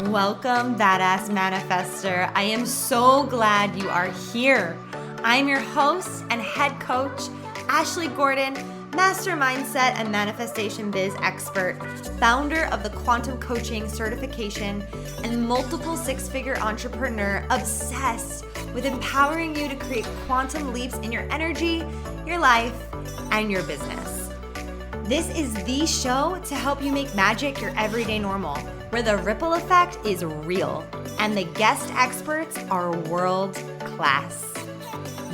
Welcome, Badass Manifester. I am so glad you are here. I'm your host and head coach, Ashley Gordon, master mindset and manifestation biz expert, founder of the Quantum Coaching certification, and multiple six-figure entrepreneur obsessed with empowering you to create quantum leaps in your energy, your life, and your business. This is the show to help you make magic your everyday normal, where the ripple effect is real and the guest experts are world class.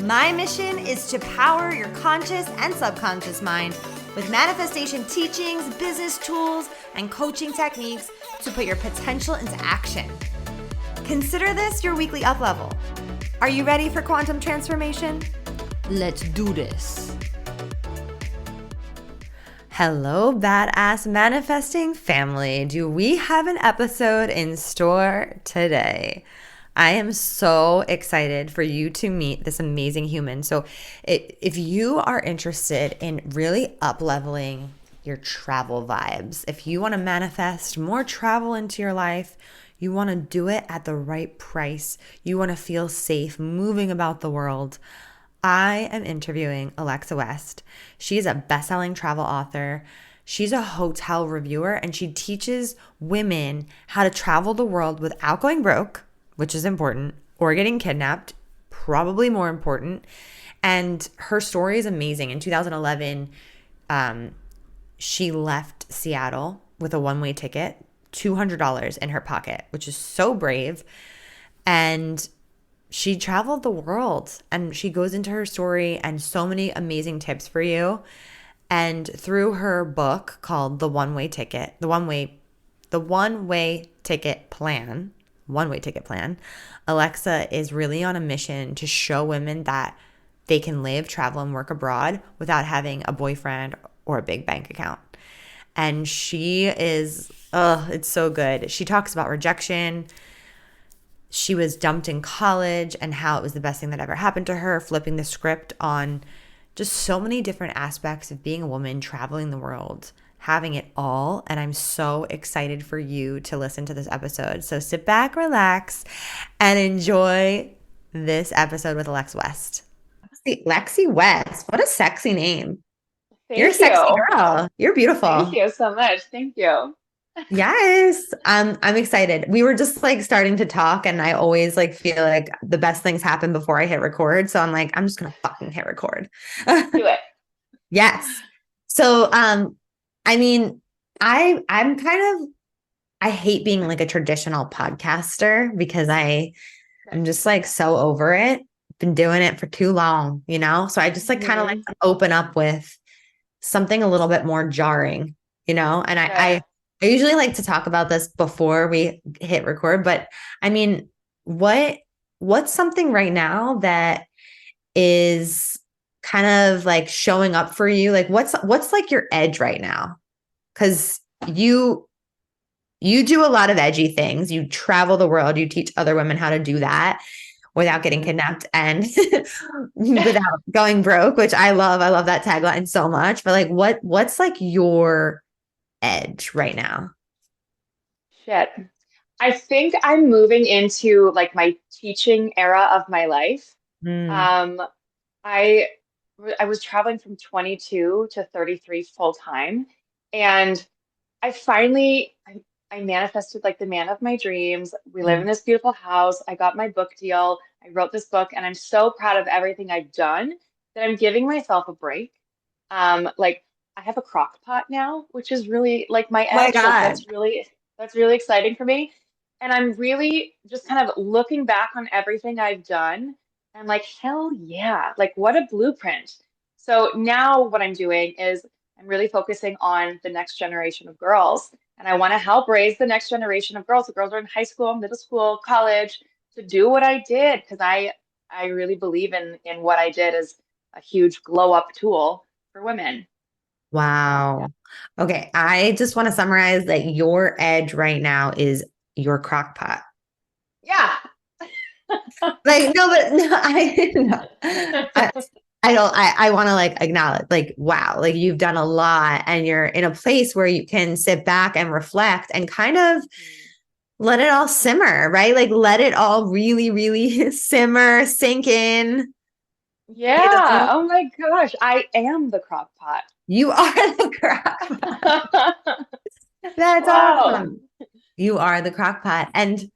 My mission is to power your conscious and subconscious mind with manifestation teachings, business tools, and coaching techniques to put your potential into action. Consider this your weekly up level. Are you ready for quantum transformation? Let's do this. Hello, badass manifesting family. Do we have an episode in store today? I am so excited for you to meet this amazing human. So if you are interested in really up-leveling your travel vibes, if you want to manifest more travel into your life, you want to do it at the right price, you want to feel safe moving about the world, I am interviewing Alexa West. She is a best-selling travel author. She's a hotel reviewer, and she teaches women how to travel the world without going broke, which is important, or getting kidnapped, probably more important. And her story is amazing. In 2011, she left Seattle with a one-way ticket, $200 in her pocket, which is so brave. And she traveled the world, and she goes into her story and so many amazing tips for you. And through her book called The One-Way Ticket, the One-Way Ticket Plan, Alexa is really on a mission to show women that they can live, travel, and work abroad without having a boyfriend or a big bank account. And she is, it's so good. She talks about rejection. She was dumped in college and how it was the best thing that ever happened to her, flipping the script on just so many different aspects of being a woman, traveling the world, having it all. And I'm so excited for you to listen to this episode. So sit back, relax, and enjoy this episode with Alexa West. Lexi West, what a sexy name. You're a sexy girl. You're beautiful. Thank you so much. Thank you. Yes, I'm excited. We were just like starting to talk, and I always like feel like the best things happen before I hit record. So I'm like, I'm just gonna fucking hit record. Do it. Yes. So I mean, I'm kind of, I hate being like a traditional podcaster because I'm just like so over it. Been doing it for too long, you know? So I just like kind of like to open up with something a little bit more jarring, you know? And I usually like to talk about this before we hit record, but I mean, what's something right now that is kind of like showing up for you? Like what's like your edge right now? Because you do a lot of edgy things. You travel the world. You teach other women how to do that without getting kidnapped and without going broke, which I love. I love that tagline so much. But like, what's like your edge right now? Shit. I think I'm moving into like my teaching era of my life. Mm. Um, I I was traveling from 22 to 33 full time, and I finally I manifested like the man of my dreams. We live in this beautiful house. I got my book deal. I wrote this book, and I'm so proud of everything I've done that I'm giving myself a break. Like I have a crock pot now, which is really like my Oh my edge. Like God. that's really exciting for me. And I'm really just kind of looking back on everything I've done. And like, hell yeah, like what a blueprint. So now what I'm doing is I'm really focusing on the next generation of girls. And I want to help raise the next generation of girls. The girls are in high school, middle school, college, to do what I did because I really believe in what I did as a huge glow up tool for women. Wow. Okay. I just want to summarize that your edge right now is your crock pot. Yeah. Like, no, but no, I no. I want to like acknowledge, like, wow, like you've done a lot and you're in a place where you can sit back and reflect and kind of let it all simmer, right? Like let it all really, really simmer, sink in, you Yeah. know? Oh my gosh. I am the crock pot. You are the crock. That's Wow. awesome. You are the crock pot. And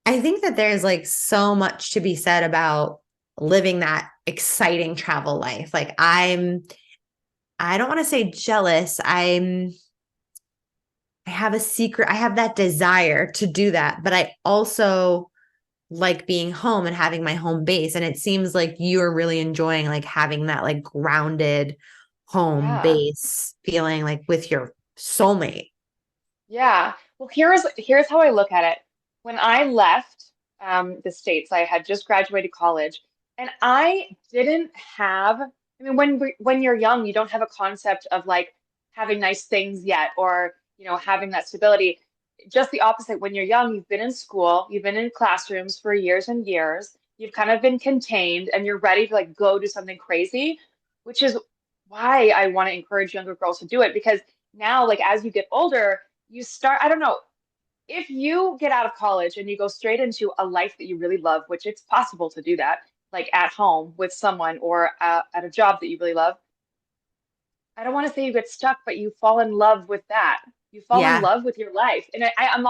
I think that there's like so much to be said about living that exciting travel life. Like I don't want to say jealous. I have a secret. I have that desire to do that, but I also like being home and having my home base. And it seems like you're really enjoying like having that like grounded home Yeah. base feeling like with your soulmate. Yeah. Well, here's how I look at it. When I left the States, I had just graduated college, and I didn't have. I mean, when you're young, you don't have a concept of like having nice things yet, or having that stability. Just the opposite. When you're young, you've been in school, you've been in classrooms for years and years. You've kind of been contained, and you're ready to like go do something crazy, which is why I want to encourage younger girls to do it because now, like as you get older you start, I don't know, if you get out of college and you go straight into a life that you really love, which it's possible to do that, like at home with someone or at a job that you really love. I don't want to say you get stuck, but you fall in love with that. You fall in Yeah. love with your life. And I'm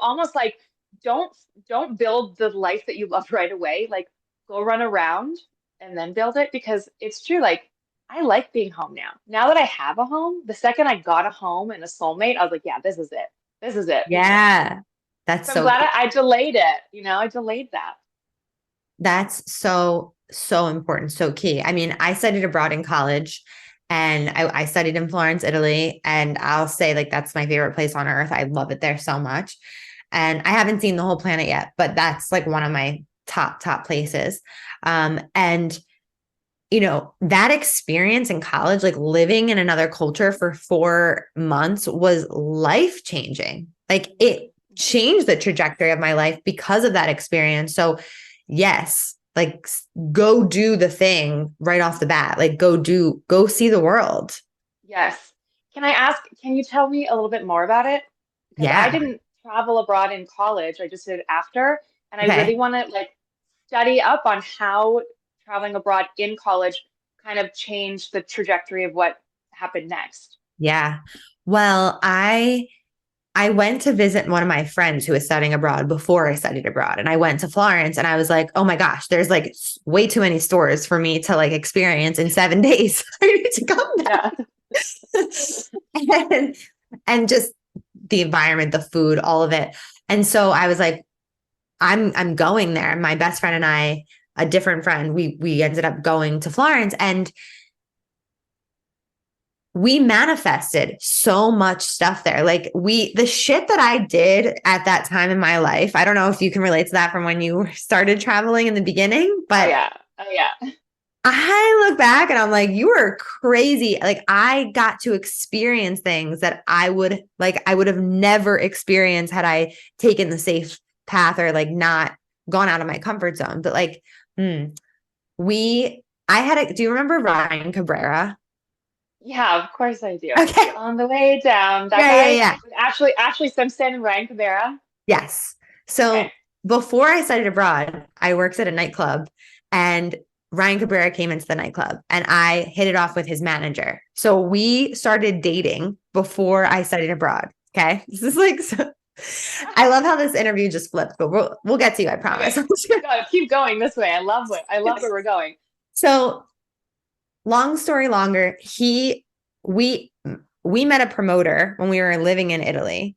almost like, don't don't build the life that you love right away. Like go run around and then build it because it's true. Like I like being home now. Now that I have a home, the second I got a home and a soulmate, I was like, yeah, this is it. This is it. Yeah. That's So I'm so glad cool. I delayed it. I delayed that. That's so, so important. So key. I mean, I studied abroad in college and I studied in Florence, Italy. And I'll say, like, that's my favorite place on earth. I love it there so much. And I haven't seen the whole planet yet, but that's like one of my top places. And that experience in college, like living in another culture for 4 months was life changing. Like it changed the trajectory of my life because of that experience. So, yes, like go do the thing right off the bat. Like go see the world. Yes. Can you tell me a little bit more about it? Because I Yeah. didn't travel abroad in college. I just did it after. And I really Okay. want to like study up on how traveling abroad in college kind of changed the trajectory of what happened next. Yeah. Well, I went to visit one of my friends who was studying abroad before I studied abroad. And I went to Florence and I was like, oh my gosh, there's like way too many stores for me to like experience in 7 days. I need to come Yeah. back. and, and just the environment, the food, all of it. And so I was like, I'm going there. My best friend and I, a different friend, we ended up going to Florence and we manifested so much stuff there. Like the shit that I did at that time in my life, I don't know if you can relate to that from when you started traveling in the beginning, Oh but yeah. Oh yeah. I look back and I'm like, you were crazy. Like I got to experience things that I would have never experienced had I taken the safe path or like not gone out of my comfort zone. But like, hmm, do you remember Ryan Cabrera? Yeah, of course I do. Okay. On the way down, that Yeah, yeah, guy yeah. was Ashley Simpson and Ryan Cabrera. Yes. Okay. So before I studied abroad, I worked at a nightclub and Ryan Cabrera came into the nightclub and I hit it off with his manager. So we started dating before I studied abroad. Okay. This is like, I love how this interview just flipped, but we'll get to you, I promise. Okay. Keep going this way. I love where we're going. So long story longer, we, we met a promoter when we were living in Italy.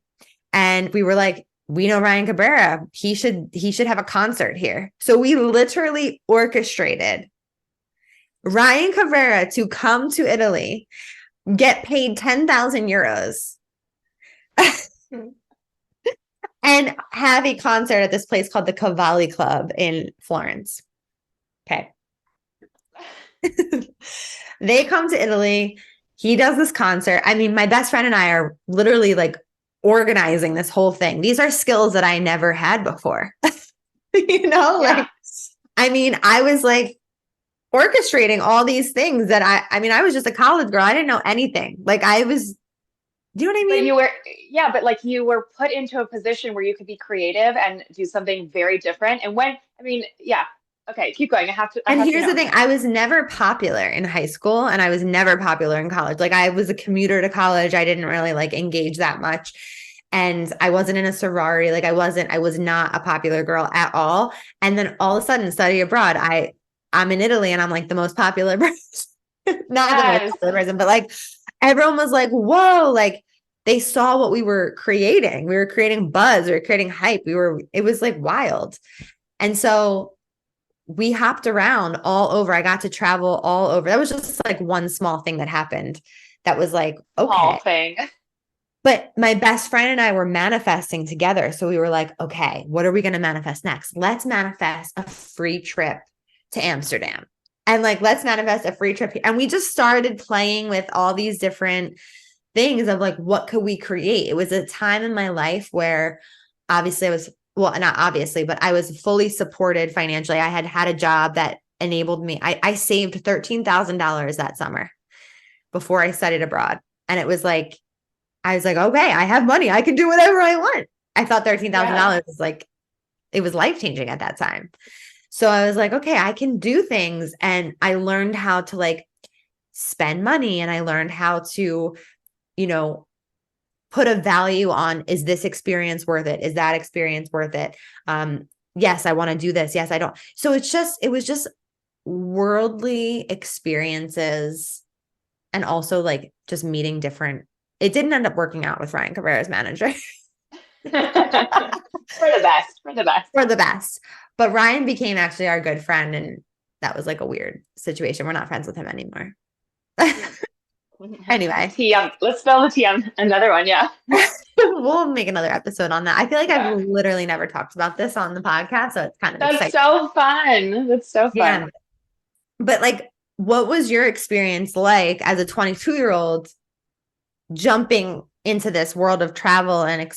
And we were like, we know Ryan Cabrera. He should have a concert here. So we literally orchestrated Ryan Cabrera to come to Italy, get paid 10,000 euros, and have a concert at this place called the Cavalli Club in Florence. Okay. They come to Italy. He does this concert. I mean, my best friend and I are literally like organizing this whole thing. These are skills that I never had before. Yeah. Like, I mean, I was like orchestrating all these things that I mean, I was just a college girl. I didn't know anything. Like, I was Do you know what I But mean? you were, yeah, but like you were put into a position where you could be creative and do something very different. And when, I mean, yeah, okay, keep going. I And have to here's the know. thing, I was never popular in high school and I was never popular in college. Like I was a commuter to college. I didn't really like engage that much. And I wasn't in a sorority. Like I was not a popular girl at all. And then all of a sudden, study abroad, I'm in Italy and I'm like the most popular person. Not the most Yes. popular person, but like everyone was like, whoa, like they saw what we were creating. We were creating buzz, we were creating hype. It was like wild. And so we hopped around all over. I got to travel all over. That was just like one small thing that happened that was like, Small okay. thing. But my best friend and I were manifesting together. So we were like, okay, what are we going to manifest next? Let's manifest a free trip to Amsterdam. And like, let's manifest a free trip. And we just started playing with all these different things of like, what could we create? It was a time in my life where obviously I was, well, not obviously, but I was fully supported financially. I had had a job that enabled me. I saved $13,000 that summer before I studied abroad. And it was like, I was like, okay, I have money. I can do whatever I want. I thought Yeah. $13,000 was like, it was life changing at that time. So I was like, okay, I can do things. And I learned how to like spend money and I learned how to, you know, put a value on, is this experience worth it? Is that experience worth it? Yes, I want to do this. Yes, I don't. So it was just worldly experiences and also like just meeting different. It didn't end up working out with Ryan Cabrera's manager. For the best, for the best. For the best. But Ryan became actually our good friend, and that was like a weird situation. We're not friends with him anymore. Anyway, Tea on, let's spell the tea on another one. Yeah. we'll make another episode on that. I feel like I've Yeah. literally never talked about this on the podcast, so it's kind of That's exciting. so fun. That's so fun. Yeah. But like, what was your experience like as a 22-year-old jumping into this world of travel and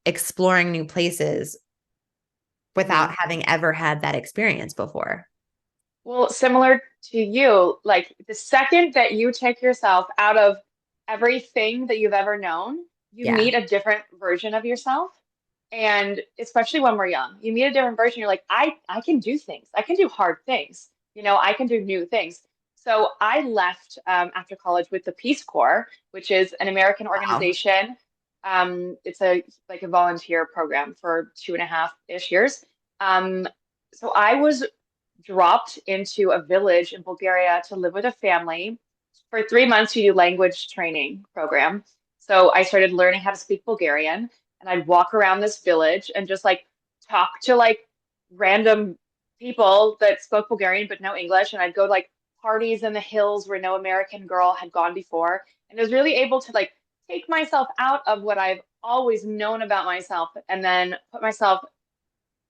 exploring new places without Mhm. having ever had that experience before? Well, similar to you, like the second that you take yourself out of everything that you've ever known, you Yeah. meet a different version of yourself. And especially when we're young, you meet a different version. You're like, I can do things. I can do hard things. I can do new things. So I left after college with the Peace Corps, which is an American Wow. organization. It's a like a volunteer program for 2.5-ish years. Um, so I was dropped into a village in Bulgaria to live with a family. For 3 months, you do language training program. So I started learning how to speak Bulgarian, and I'd walk around this village and just like talk to like random people that spoke Bulgarian but no English. And I'd go to like parties in the hills where no American girl had gone before. And I was really able to like take myself out of what I've always known about myself and then put myself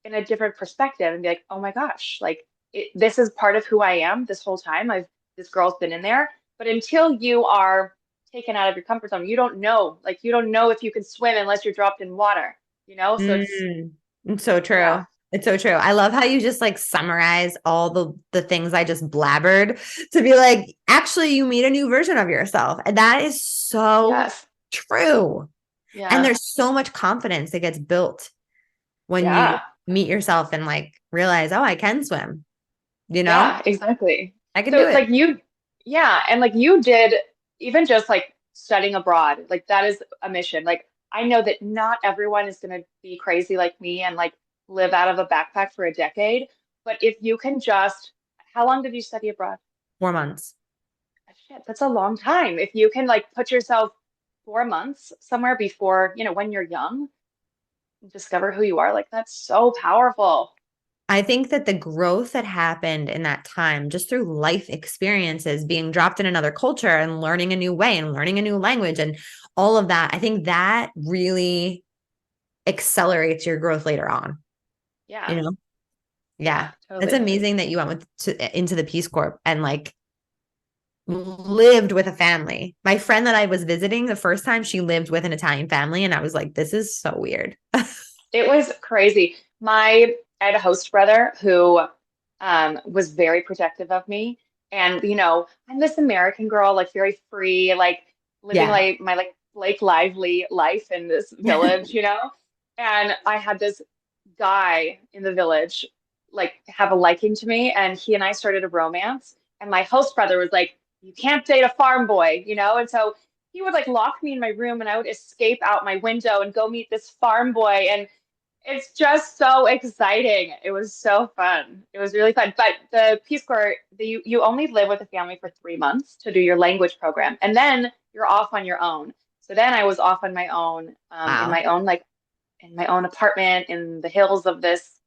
in a different perspective and be like, oh my gosh, like this is part of who I am this whole time. This girl's been in there. But until you are taken out of your comfort zone, you don't know. Like you don't know if you can swim unless you're dropped in water. So Mm, it's so yeah, true. It's so true. I love how you just like summarize all the things I just blabbered to be like, actually, you meet a new version of yourself. And that is so yes, true. And yeah, there's so much confidence that gets built when you yeah, meet yourself and like realize, oh, I can swim, you know? yeah, exactly. I can do So it. like yeah, and like you did even just like studying abroad, like that is a mission. Like I know that not everyone is going to be crazy like me and like live out of a backpack for a decade, but if you can just, how long did you study abroad? 4 months. Shit, that's a long time. If you can like put yourself 4 months somewhere before, when you're young, discover who you are, like that's so powerful. I think that the growth that happened in that time, just through life experiences, being dropped in another culture and learning a new way and learning a new language and all of that, I think that really accelerates your growth later on, Yeah, you know? yeah, Yeah. It's totally. amazing that you went into the Peace Corps and like lived with a family. My friend that I was visiting the first time, she lived with an Italian family, and I was like, this is so weird. It was crazy. I had a host brother who was very protective of me. And, I'm this American girl, like very free, like living Yeah. like my like Blake Lively life in this village, you know? And I had this guy in the village like have a liking to me, and he and I started a romance. And my host brother was like, "You can't date a farm boy," you know? And so he would like lock me in my room and I would escape out my window and go meet this farm boy. And it's just so exciting. It was so fun. It was really fun. But the Peace Corps, you only live with a family for 3 months to do your language program, and then you're off on your own. So then I was off on my own, Wow. in my own apartment in the hills of this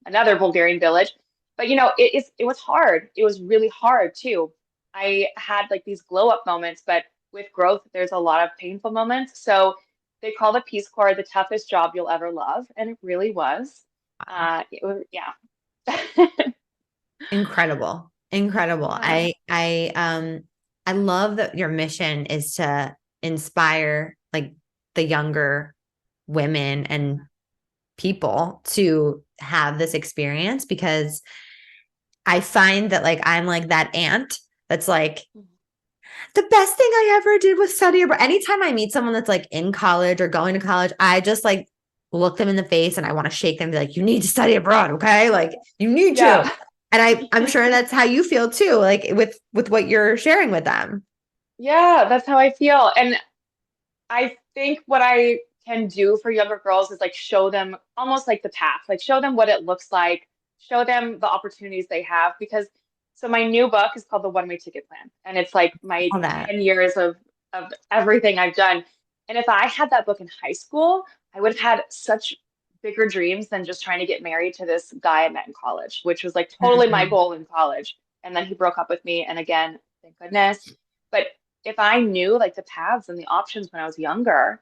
another Bulgarian village. But it was hard. It was really hard too. I had like these glow up moments, but with growth, there's a lot of painful moments. So they call the Peace Corps the toughest job you'll ever love, and it really was. Yeah. Incredible. Incredible. Yeah. I love that your mission is to inspire like the younger women and people to have this experience, because I find that like I'm like that aunt that's like, the best thing I ever did was study abroad. Anytime I meet someone that's like in college or going to college, I just like look them in the face and I want to shake them and be like, you need to study abroad, okay? Like you need to. Yeah. And I'm sure that's how you feel too, like with what you're sharing with them. Yeah, that's how I feel. And I think what I can do for younger girls is like show them almost like the path, like show them what it looks like, show them the opportunities they have. Because so my new book is called The One-Way Ticket Plan, and it's like my All that. 10 years of everything I've done. And if I had that book in high school, I would have had such bigger dreams than just trying to get married to this guy I met in college, which was like totally my Mhm. goal in college. And then he broke up with me. And again, thank goodness. But if I knew like the paths and the options when I was younger,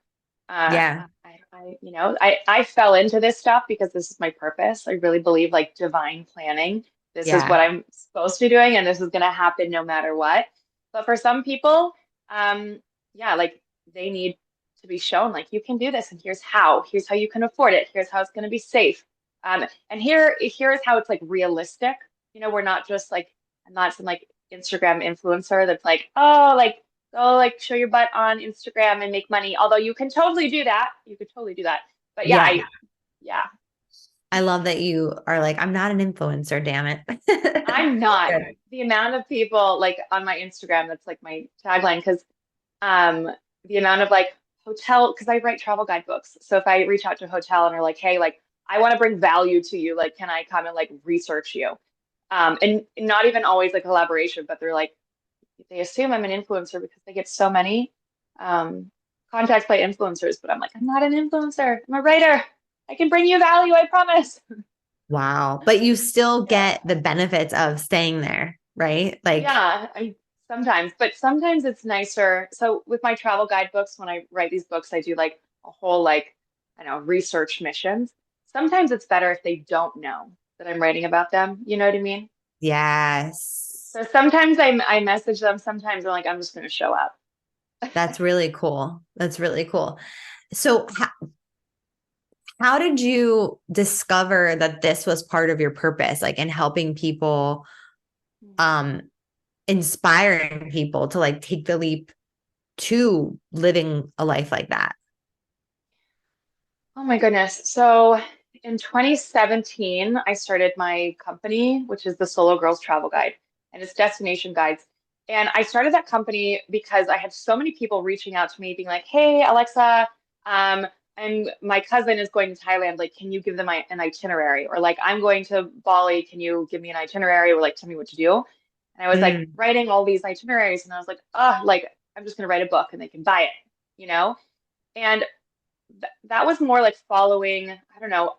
uh, Yeah. I fell into this stuff because this is my purpose. I really believe like divine planning. This is Yeah. what I'm supposed to be doing, and this is going to happen no matter what. But for some people, um, yeah, like they need to be shown like you can do this, and here's how. Here's how you can afford it. Here's how it's going to be safe. And here's how it's like realistic. We're not just like I'm not some like Instagram influencer that's like, oh, like go like show your butt on Instagram and make money. Although you can totally do that. You could totally do that. But yeah, Yeah. yeah, I love that you are like, I'm not an influencer, damn it. I'm not. Good. The amount of people like on my Instagram, that's like my tagline, because um the amount of like hotel, because I write travel guidebooks. So if I reach out to a hotel and are like, hey, like I want to bring value to you, like can I come and like research you? And not even always like collaboration, but they're like they assume I'm an influencer because they get so many um, contacts by influencers, but I'm like, I'm not an influencer. I'm a writer. I can bring you value, I promise. Wow. But you still Yeah. get the benefits of staying there, right? Like, Yeah, I sometimes, but sometimes it's nicer. So with my travel guidebooks, when I write these books, I do like a whole like, I don't know, research missions. Sometimes it's better if they don't know that I'm writing about them. You know what I mean? yes. So sometimes I message them. Sometimes I'm like, I'm just going to show up. That's really cool. That's really cool. So, how did you discover that this was part of your purpose, like in helping people, um, inspiring people to like take the leap to living a life like that? Oh my goodness. So in 2017, I started my company, which is the Solo Girls Travel Guide, and it's destination guides. And I started that company because I had so many people reaching out to me, being like, "Hey, Alexa, um, and my cousin is going to Thailand. Like, can you give them an itinerary? Or like, I'm going to Bali. Can you give me an itinerary or like tell me what to do?" And I was like Mm, writing all these itineraries, and I was like, "Oh, like I'm just gonna write a book and they can buy it, you know?" And that was more like following, I don't know,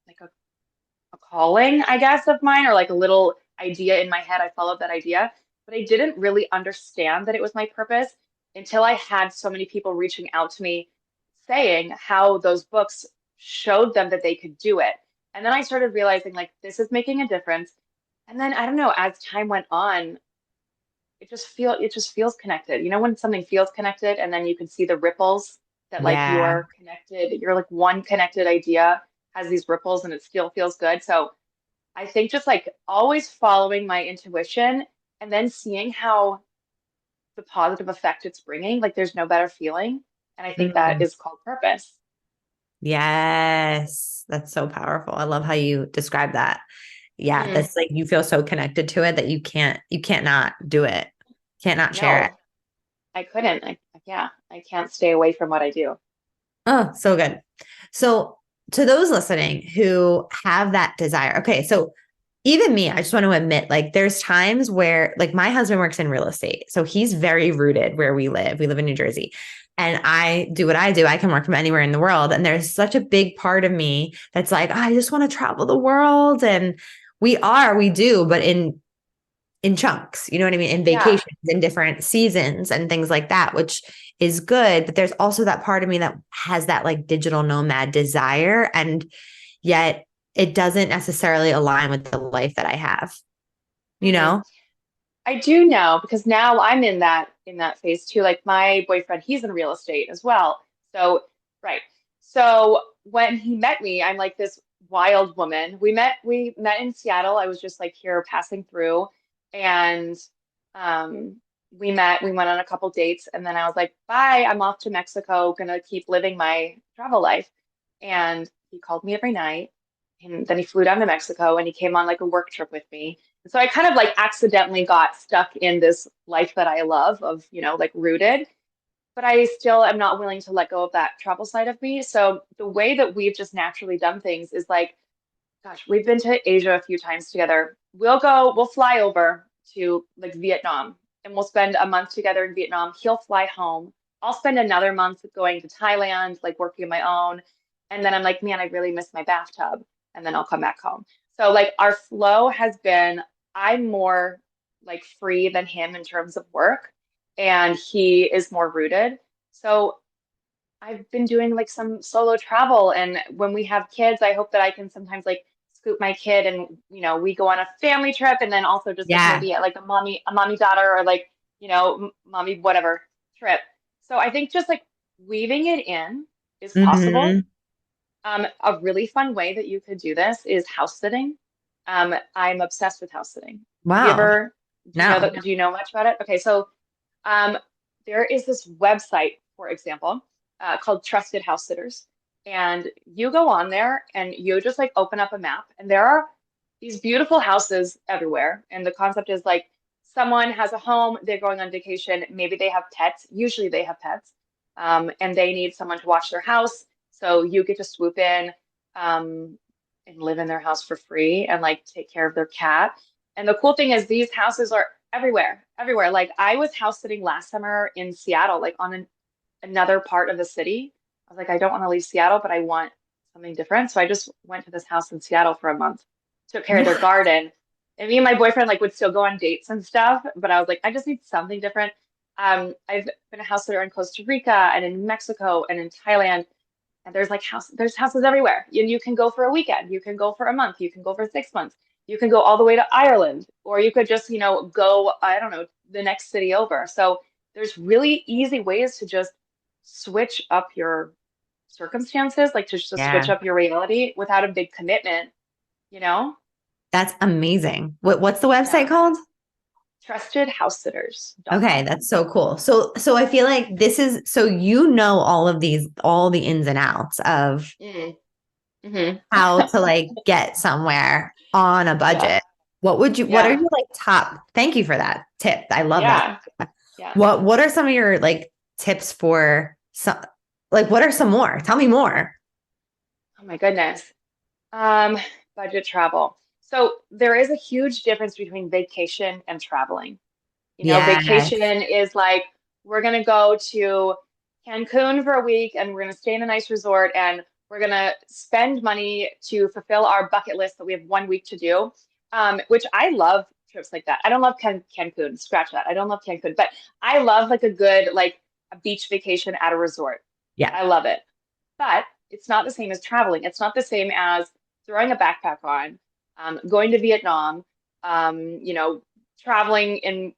like a calling, I guess, of mine, or like a little idea in my head. I followed that idea, but I didn't really understand that it was my purpose until I had so many people reaching out to me saying how those books showed them that they could do it. And then I started realizing like this is making a difference. And then I don't know, as time went on, it just feels connected. You know when something feels connected and then you can see the ripples that like yeah. you're connected, you're like one connected idea has these ripples and it still feels good. So I think just like always following my intuition and then seeing how the positive effect it's bringing, like there's no better feeling. And I think that Mm. is called purpose. Yes, that's so powerful. I love how you describe that. Yeah, Mm, that's like you feel so connected to it that you can't not do it. Can't not share it. no, I couldn't. Yeah, I can't stay away from what I do. Oh, so good. So, to those listening who have that desire, okay, so even me, I just want to admit, like, there's times where, like, my husband works in real estate. So he's very rooted where we live. We live in New Jersey. And I do what I do. I can work from anywhere in the world. And there's such a big part of me that's like, I just want to travel the world. And we do, but in chunks, you know what I mean? In Yeah. vacations, in different seasons and things like that, which is good. But there's also that part of me that has that like digital nomad desire. And yet it doesn't necessarily align with the life that I have, you Hmm. know? I do now because now I'm in that phase too. Like my boyfriend, he's in real estate as well. So, right. So when he met me, I'm like this wild woman. We met in Seattle. I was just like here passing through and um we went on a couple dates and then I was like, "Bye, I'm off to Mexico, gonna keep living my travel life." And he called me every night and then he flew down to Mexico and he came on like a work trip with me. So I kind of like accidentally got stuck in this life that I love of, like rooted, but I still am not willing to let go of that travel side of me. So the way that we've just naturally done things is like, gosh, we've been to Asia a few times together. We'll fly over to like Vietnam and we'll spend a month together in Vietnam. He'll fly home. I'll spend another month going to Thailand, like working on my own. And then I'm like, man, I really miss my bathtub. And then I'll come back home. So like our flow has been, I'm more like free than him in terms of work, and he is more rooted. So I've been doing like some solo travel, and when we have kids, I hope that I can sometimes like scoop my kid and we go on a family trip, and then also just like Yeah. maybe like a mommy daughter or like mommy whatever trip. So I think just like weaving it in is possible. Hmm. A really fun way that you could do this is house sitting. I'm obsessed with house sitting. Have you Wow. ever, No. do you know much about it? Okay, so um, there is this website, for example, called Trusted House Sitters. And you go on there and you just like open up a map, and there are these beautiful houses everywhere. And the concept is like someone has a home, they're going on vacation, maybe they have pets, usually they have pets, and they need someone to watch their house. So you get to swoop in and live in their house for free and like take care of their cat. And the cool thing is these houses are everywhere, everywhere. Like I was house sitting last summer in Seattle, like on another part of the city. I was like, I don't want to leave Seattle, but I want something different. So I just went to this house in Seattle for a month, took care of their What? garden. And me and my boyfriend like would still go on dates and stuff, but I was like, I just need something different. I've been a house sitter in Costa Rica and in Mexico and in Thailand. And there's houses everywhere. You can go for a weekend, you can go for a month, you can go for 6 months, you can go all the way to Ireland, or you could just, go, I don't know, the next city over. So there's really easy ways to just switch up your circumstances, like to just switch Yeah. up your reality without a big commitment, you know? That's amazing. What's the Yeah. website called? Okay, Trustedhousesitters.com. that's so cool. So I feel like this is so you know all of these, all the ins and outs of Mm. Hmm. how to like get somewhere on a Yeah. budget. What are Yeah. your like top, thank you for that tip. I love that. Yeah. Yeah. What are some of your like tips for some, like what are some more? Tell me more. Oh my goodness. Um, Budget travel. So there is a huge difference between vacation and traveling. Vacation Yes. is like we're gonna go to Cancun for a week and we're gonna stay in a nice resort and we're gonna spend money to fulfill our bucket list that we have 1 week to do. Which I love trips like that. I don't love Cancun, scratch that. I don't love Cancun, but I love like a good like a beach vacation at a resort. Yeah. I love it. But it's not the same as traveling. It's not the same as throwing a backpack on, going to Vietnam, traveling and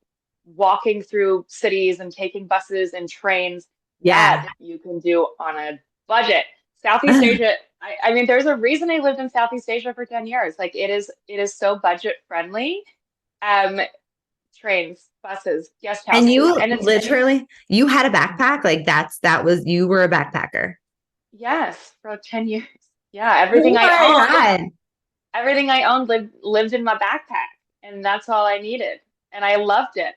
walking through cities and taking buses and trains that Yeah. you can do on a budget. Southeast Asia, I mean, there's a reason I lived in Southeast Asia for 10 years. Like it is so budget friendly. Um, trains, buses, guest And houses. you And it's, literally, you had a backpack? Like that was, you were a backpacker. yes, for like 10 years. Yeah, Oh my God. everything I owned lived in my backpack. And that's all I needed. And I loved it.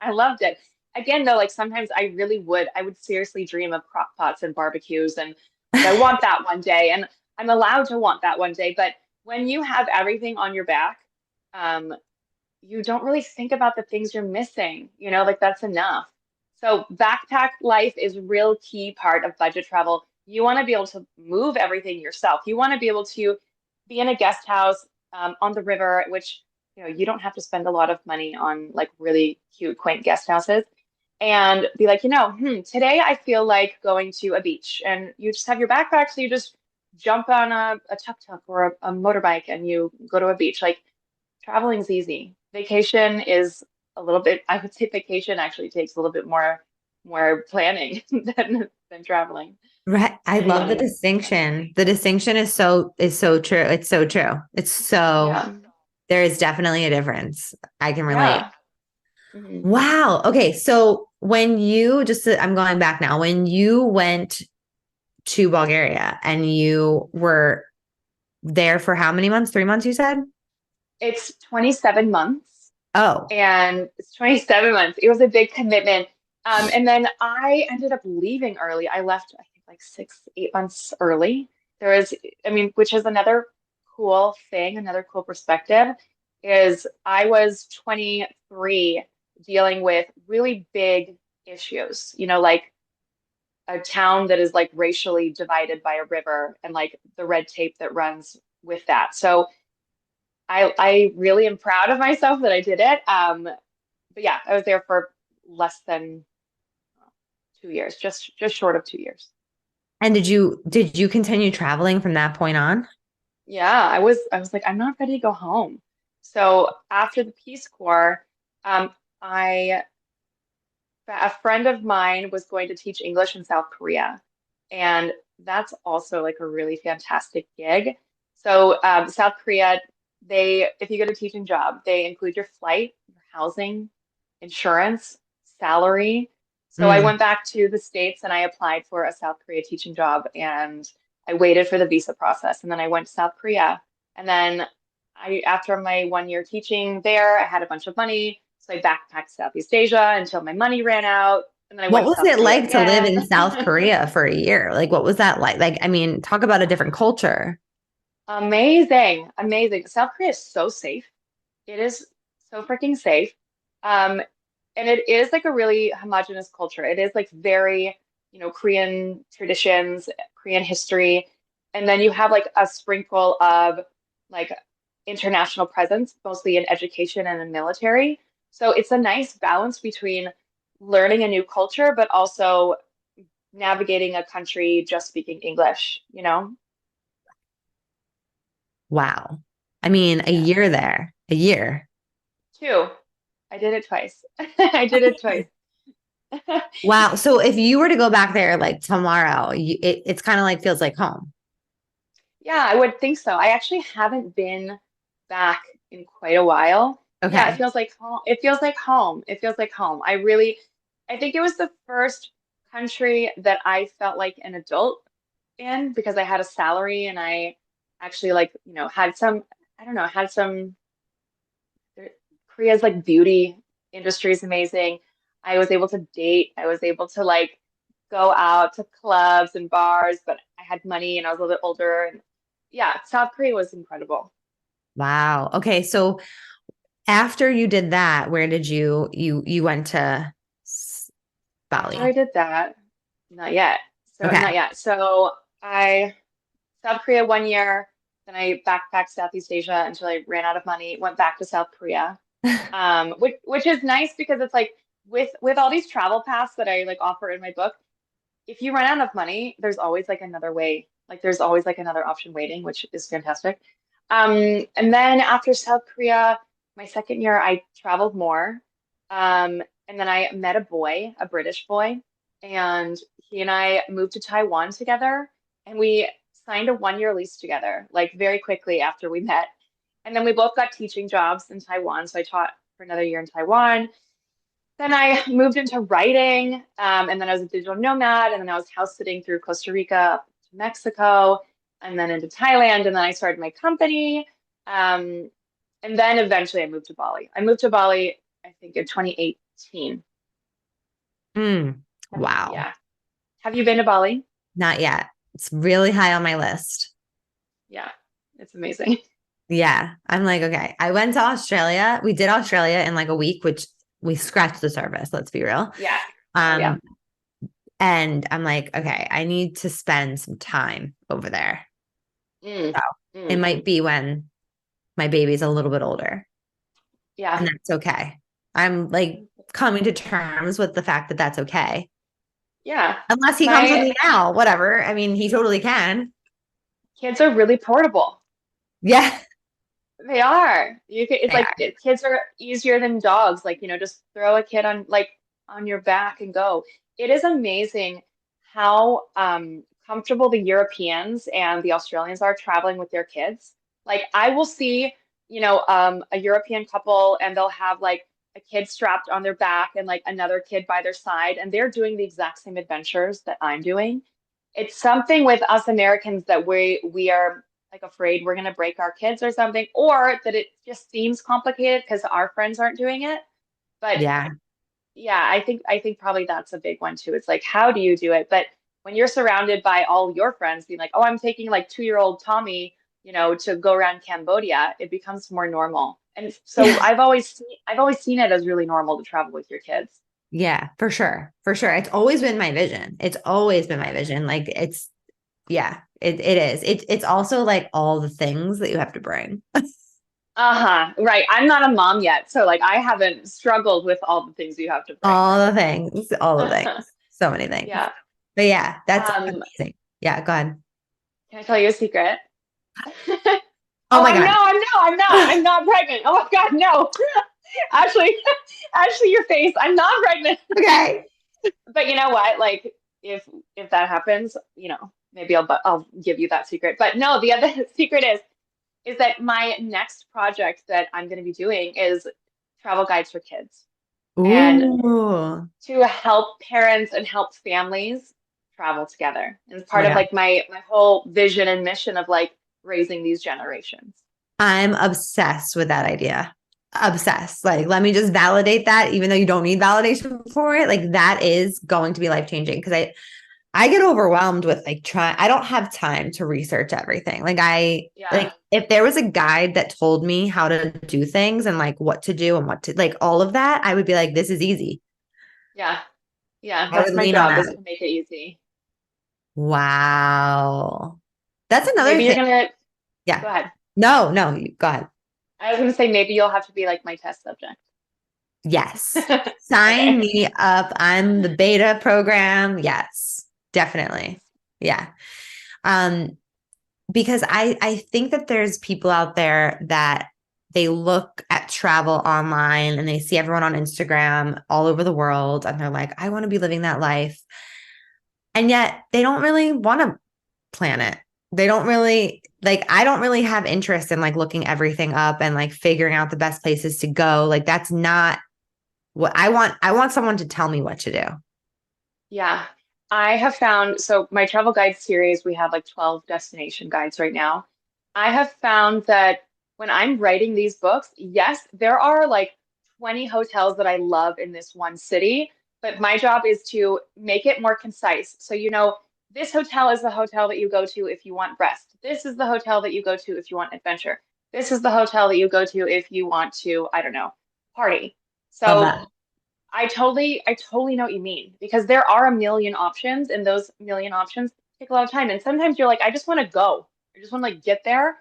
I loved it. Again, though, like sometimes I would seriously dream of crock pots and barbecues and like I want that one day. And I'm allowed to want that one day. But when you have everything on your back, um, you don't really think about the things you're missing, like that's enough. So backpack life is a real key part of budget travel. You want to be able to move everything yourself. You want to be able to be in a guest house on the river, which you don't have to spend a lot of money on like really cute, quaint guest houses, and be like, today I feel like going to a beach, and you just have your backpack, so you just jump on a tuk-tuk or a motorbike and you go to a beach. Like traveling's easy. Vacation is a little bit, I would say vacation actually takes a little bit more planning than traveling. Right. I love the Yeah. distinction. The distinction is so true. It's so true. It's so Yeah. there is definitely a difference. I can relate. Yeah. Mhm. Wow. Okay. So when you I'm going back now, when you went to Bulgaria and you were there for how many months? 3 months, you said? It's 27 months Oh, and it's 27 months. It was a big commitment. And then I ended up leaving early. I left, I think, like 8 months early. There was, I mean, which is another cool thing, another cool perspective, is I was 23 dealing with really big issues, like a town that is like racially divided by a river and like the red tape that runs with that. So I really am proud of myself that I did it. But yeah, I was there for less than 2 years, just short of 2 years. and did you continue traveling from that point on? Yeah, I was like, I'm not ready to go home. So after the Peace Corps, I a friend of mine was going to teach English in South Korea, and that's also like a really fantastic gig. So South Korea, if you get a teaching job, they include your flight, your housing, insurance, salary. So I Mm. went back to the States and I applied for a South Korea teaching job, and I waited for the visa process, and then I went to South Korea, and then after my 1 year teaching there, I had a bunch of money. So I backpacked Southeast Asia until my money ran out. And then I What went to was South it Korea like to live again. in South Korea for a year? Like, what was that like? Like, I mean, talk about a different culture. Amazing, amazing. South Korea is so safe. It is so freaking safe. Um, and it is like a really homogenous culture. It is like very, Korean traditions, Korean history. And then you have like a sprinkle of like international presence, mostly in education and in military. So it's a nice balance between learning a new culture, but also navigating a country just speaking English? Wow. I mean, a Yeah. year there, a year. Two. I did it twice. I did it twice. Wow. So if you were to go back there like tomorrow, it's kind of like feels like home. Yeah, I would think so. I actually haven't been back in quite a while. Yeah, it Okay. feels like home. It feels like home. It feels like home. I think it was the first country that I felt like an adult in because I had a salary and I actually like, had some, I don't know, had some, Korea's like beauty industry is amazing. I was able to date. I was able to like go out to clubs and bars, but I had money and I was a little bit older. And yeah, South Korea was incredible. Wow. Okay. So after you did that, where did you went to After I Bali? did that, not yet. So Okay. not yet. So I South Korea 1 year, then I backpacked Southeast Asia until I ran out of money, went back to South Korea. Which is nice because it's like with all these travel paths that I like offer in my book, if you run out of money, there's always like another way. Like there's always like another option waiting, which is fantastic. And then after South Korea, my second year, I traveled more. And then I met a boy, a British boy, and he and I moved to Taiwan together, and we signed a 1 year lease together, like very quickly after we met. And then we both got teaching jobs in Taiwan. So I taught for another year in Taiwan. Then I moved into writing, and then I was a digital nomad, and then I was house sitting through Costa Rica up to Mexico, and then into Thailand, and then I started my company. Um, and then eventually I moved to Bali. I moved to Bali, I think, in 2018. Wow. Yeah. Have you been to Bali? Not yet. It's really high on my list. Yeah, it's amazing. Yeah. I'm like, okay. I went to Australia. We did Australia in like a week, which we scratched the surface, let's be real. Yeah. Oh, yeah. Um, and I'm like, okay, I need to spend some time over there. Mm, So it mm, might be when my baby's a little bit older, yeah. and that's okay. I'm like coming to terms with the fact that that's okay. Yeah. Unless he comes with My me now, whatever. I mean, he totally can. kids are really portable. Yeah, They are. You can, it's they like are. kids are easier than dogs. Like, just throw a kid on your back and go. It is amazing how comfortable the Europeans and the Australians are traveling with their kids. Like I will see, a European couple and they'll have like a kid strapped on their back and like another kid by their side, and they're doing the exact same adventures that I'm doing. It's something with us Americans that we are like afraid we're going to break our kids or something, or that it just seems complicated because our friends aren't doing it. But Yeah. yeah, I think probably that's a big one too. It's like, how do you do it? But when you're surrounded by all your friends being like, oh, I'm taking like 2-year-old Tommy, to go around Cambodia, it becomes more normal. And so Yeah. I've always seen it as really normal to travel with your kids. Yeah, for sure. For sure. It's always been my vision. It's always been my Yeah. vision. Like yeah, it is. It's also like all the things that you have to bring. Uh-huh. Right. I'm not a mom yet, so like I haven't struggled with all the things you have to bring. All the things, all the things. So many things. Yeah. But yeah, that's Um, amazing. Yeah, go ahead. can I tell you a secret? Oh Oh, my God. I'm not pregnant. Oh my God, no. Actually, actually, your face. I'm not pregnant. Okay. But you know what? Like, if that happens, maybe I'll give you that secret. But no, the other secret is that my next project that I'm going to be doing is travel guides for kids, and Ooh. to help parents and help families travel together. And it's Oh my part of God. like my whole vision and mission of like raising these generations. I'm obsessed with that idea. Obsessed. Like, let me just validate that, even though you don't need validation for it. Like, that is going to be life changing because I get overwhelmed with like trying, I don't have time to research everything. Yeah. If there was a guide that told me how to do things and like what to do and what to like all of that, I would be like, this is easy. Yeah. Yeah. I That's would my lean on job, is that. to make it easy. Wow. That's So another maybe you're thing. gonna Yeah. go ahead. No, go ahead. I was gonna say maybe you'll have to be like my test subject. Yes. Sign Okay. me up. I'm the beta program. Yes, definitely. Yeah. Um, because I think that there's people out there that they look at travel online and they see everyone on Instagram all over the world and they're like, I want to be living that life. And yet they don't really want to plan it. They don't really like I don't really have interest in like looking everything up and like figuring out the best places to go. Like that's not what I want someone to tell me what to do. Yeah. I have found, so my travel guide series, we have like 12 destination guides right now. I have found that when I'm writing these books, yes, there are like 20 hotels that I love in this one city, but my job is to make it more concise. So, this hotel is the hotel that you go to if you want rest. This is the hotel that you go to if you want adventure. This is the hotel that you go to if you want to, I don't know, party. Love So that. I totally know what you mean, because there are a million options, and those million options take a lot of time. And sometimes you're like, I just want to go. I just want to like get there.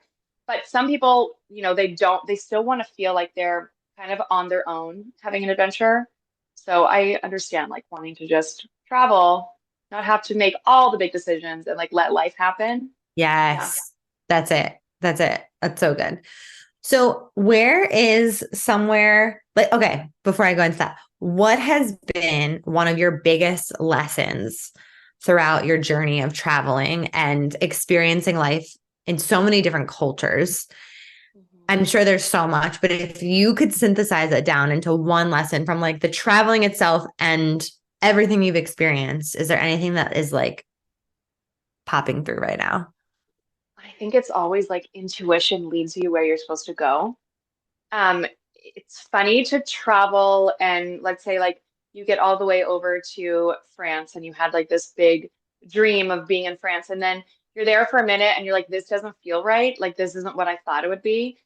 But some people, they still want to feel like they're kind of on their own having an adventure. So I understand like wanting to just travel, not have to make all the big decisions and like let life happen. Yeah. Yes. That's it. That's it. That's so good. So, where is somewhere like, okay, before I go into that, what has been one of your biggest lessons throughout your journey of traveling and experiencing life in so many different cultures? I'm sure there's so much, but if you could synthesize it down into one lesson from like the traveling itself and everything you've experienced, is there anything that is like popping through right now? I think it's always like intuition leads you where you're supposed to go. It's funny to travel and let's say like you get all the way over to France and you had like this big dream of being in France and then you're there for a minute and you're like, this doesn't feel right. Like this isn't what I thought it would be.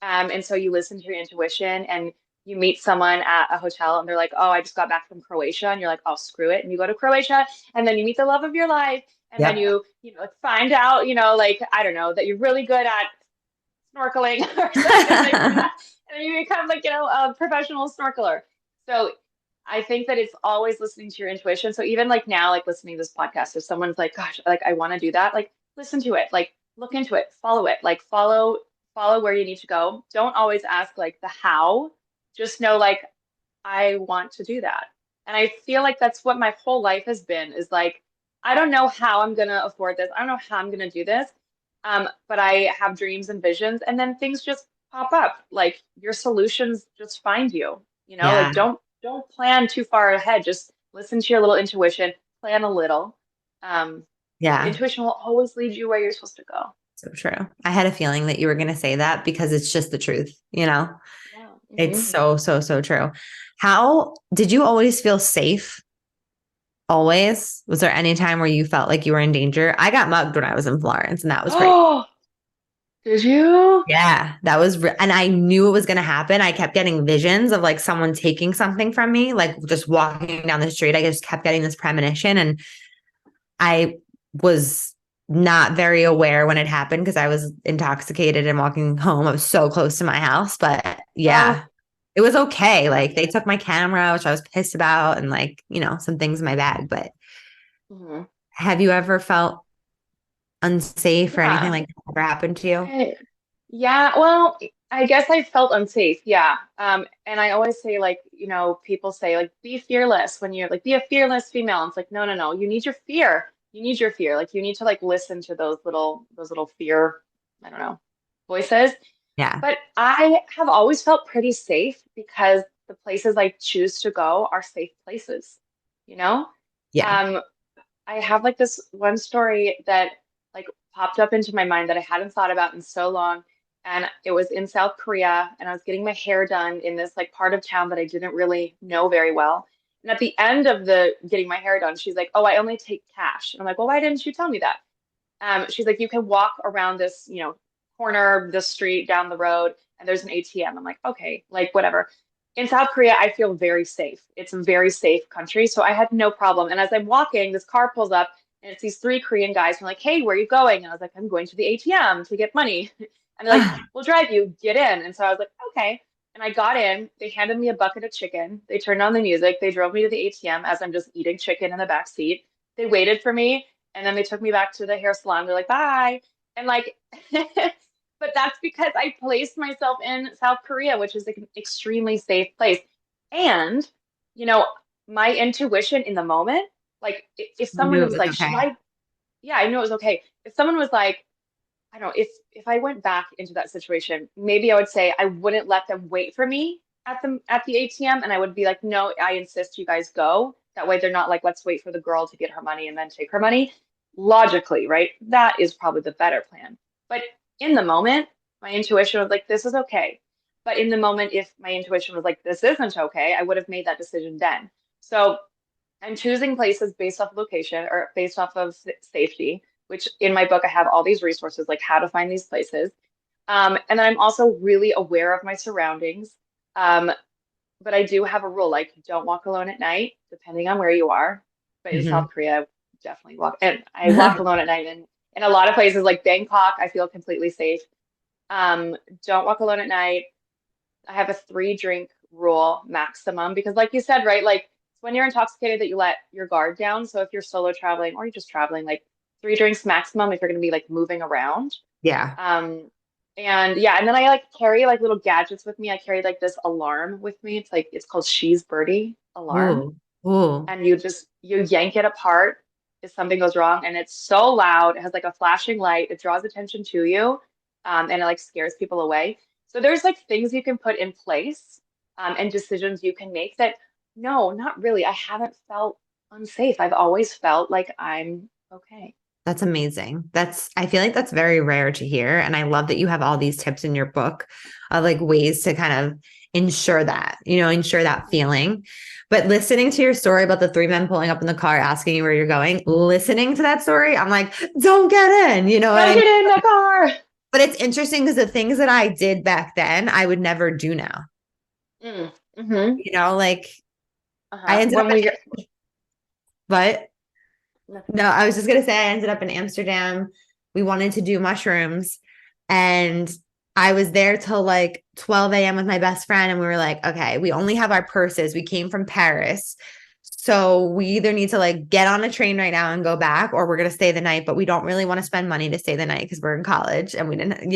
And so you listen to your intuition and you meet someone at a hotel and they're like, oh, I just got back from Croatia. And you're like, oh, screw it. And you go to Croatia and then you meet the love of your life. And then Yep. like find out, like, I don't know, that you're really good at snorkeling or something like that. And then you become like, a professional snorkeler. So I think that it's always listening to your intuition. So even like now, like listening to this podcast, if someone's like, gosh, like I want to do that, like listen to it, like look into it, follow it, like follow where you need to go. Don't always ask like the how, just know like I want to do that. And I feel like that's what my whole life has been is like, I don't know how I'm gonna afford this. I don't know how I'm gonna do this. But I have dreams and visions, and then things just pop up. Like your solutions just find you. Like Yeah. don't plan too far ahead. Just listen to your little intuition, plan a little. But Yeah. intuition will always lead you where you're supposed to go. So true. I had a feeling that you were going to say that because it's just the truth, you know? Yeah. It's Hmm. so, so, so true. How did you always feel safe? Always? Was there any time where you felt like you were in danger? I got mugged when I was in Florence, and that was crazy. Oh, did you? Yeah, that was, and I knew it was going to happen. I kept getting visions of like someone taking something from me, like just walking down the street. I just kept getting this premonition, and I was not very aware when it happened because I was intoxicated and walking home. I was so close to my house, but Oh, yeah, it was okay. yeah. Like they took my camera, which I was pissed about, and like, some things in my bag. But Mhm. have you ever felt unsafe or anything Yeah. like that ever happened to you? Yeah, well, I guess I felt unsafe. Yeah. And I always say like, people say like be fearless when you're like be a fearless female. And it's like, no, no, no. You need your fear. You need your fear. Like you need to like listen to those little fear, I don't know, voices. Yeah. But I have always felt pretty safe because the places I choose to go are safe places, you know? Yeah. Um, I have like this one story that like popped up into my mind that I hadn't thought about in so long. And it was in South Korea, and I was getting my hair done in this like part of town that I didn't really know very well. And at the end of the getting my hair done, she's like, "Oh, I only take cash." And I'm like, "Well, why didn't you tell me that?" She's like, "You can walk around this, corner, this street down the road, and there's an ATM." I'm like, "Okay, like whatever." In South Korea, I feel very safe. It's a very safe country, so I had no problem. And as I'm walking, this car pulls up, and it's these three Korean guys. And I'm like, "Hey, where are you going?" And I was like, "I'm going to the ATM to get money." And they're like, "We'll drive you. Get in." And so I was like, "Okay." And I got in. They handed me a bucket of chicken. They turned on the music. They drove me to the ATM as I'm just eating chicken in the back seat. They waited for me, and then they took me back to the hair salon. They're like, "Bye." And like, but that's because I placed myself in South Korea, which is like an extremely safe place. And, you know, my intuition in the moment, like if You someone knew it was was like, okay. should I? Yeah, I knew it was okay. If someone was like, I don't know, if I went back into that situation, maybe I would say I wouldn't let them wait for me at the ATM, and I would be like, no, I insist you guys go. That way they're not like, let's wait for the girl to get her money and then take her money. Logically, right? That is probably the better plan. But in the moment, my intuition was like, this is okay. But in the moment, if my intuition was like, this isn't okay, I would have made that decision then. So I'm choosing places based off of location or based off of safety, which in my book, I have all these resources like how to find these places. And then I'm also really aware of my surroundings. Um, but I do have a rule like don't walk alone at night, depending on where you are. But in South Mhm. Korea, I definitely walk, and I walk alone at night. And in a lot of places like Bangkok, I feel completely safe. Don't walk alone at night. I have a 3 drink rule maximum because, like you said, right, like it's when you're intoxicated that you let your guard down. So if you're solo traveling or you're just traveling, like 3 drinks maximum if you're going to be like moving around. Yeah. Um, and yeah, and then I like carry like little gadgets with me. I carry like this alarm with me. It's called She's Birdie alarm, Ooh. Ooh. and you yank it apart if something goes wrong, and it's so loud. It has like a flashing light. It draws attention to you, and it like scares people away. So there's like things you can put in place and decisions you can make that, no, not really. I haven't felt unsafe. I've always felt like I'm okay. That's amazing. I feel like that's very rare to hear. And I love that you have all these tips in your book of like ways to kind of ensure that feeling. But listening to your story about the three men pulling up in the car asking you where you're going, listening to that story, I'm like, don't get in. You know what I Don't mean? get in the car. But it's interesting because the things that I did back then, I would never do now. Mm-hmm. Like I Uh-huh. ended up, When we but Nothing. no, I was just gonna say I ended up in Amsterdam. We wanted to do mushrooms, and I was there till like 12 a.m. with my best friend, and we were like, okay, we only have our purses. We came from Paris. So we either need to like get on a train right now and go back, or we're gonna stay the night, but we don't really want to spend money to stay the night because we're in college and we didn't,